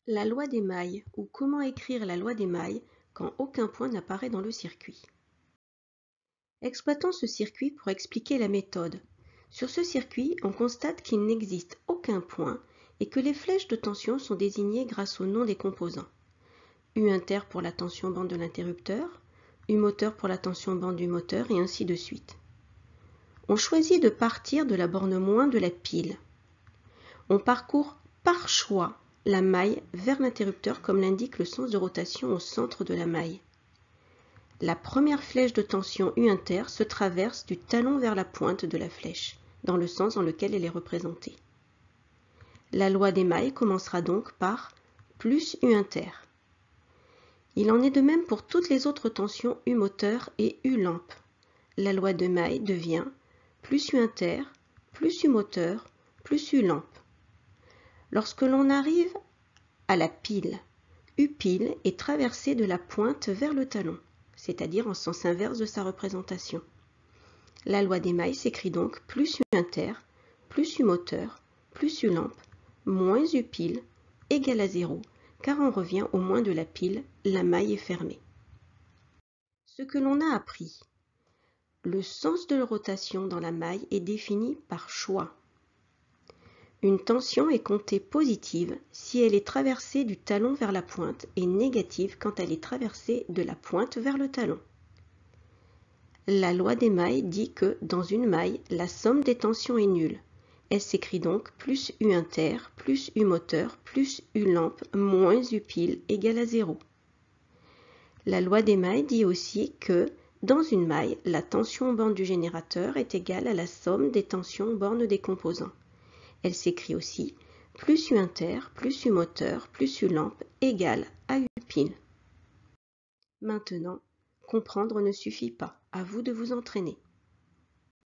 La loi des mailles ou comment écrire la loi des mailles quand aucun point n'apparaît dans le circuit. Exploitons ce circuit pour expliquer la méthode. Sur ce circuit, on constate qu'il n'existe aucun point et que les flèches de tension sont désignées grâce au nom des composants. U inter pour la tension bande de l'interrupteur, U moteur pour la tension bande du moteur et ainsi de suite. On choisit de partir de la borne moins de la pile. On parcourt par choix la maille vers l'interrupteur comme l'indique le sens de rotation au centre de la maille. La première flèche de tension U inter se traverse du talon vers la pointe de la flèche, dans le sens dans lequel elle est représentée. La loi des mailles commencera donc par plus U inter. Il en est de même pour toutes les autres tensions U moteur et U lampe. La loi des mailles devient plus U inter, plus U moteur, plus U lampe. Lorsque l'on arrive à la pile, U pile est traversée de la pointe vers le talon, c'est-à-dire en sens inverse de sa représentation. La loi des mailles s'écrit donc plus U inter, plus U moteur, plus U lampe, moins U pile, égale à 0, car on revient au moins de la pile, la maille est fermée. Ce que l'on a appris. Le sens de rotation dans la maille est défini par choix. Une tension est comptée positive si elle est traversée du talon vers la pointe et négative quand elle est traversée de la pointe vers le talon. La loi des mailles dit que dans une maille, la somme des tensions est nulle. Elle s'écrit donc plus U inter, plus U moteur, plus U lampe, moins U pile égale à 0. La loi des mailles dit aussi que dans une maille, la tension borne du générateur est égale à la somme des tensions bornes des composants. Elle s'écrit aussi plus U inter, plus U moteur, plus U lampe égale à U pile. Maintenant, comprendre ne suffit pas, à vous de vous entraîner.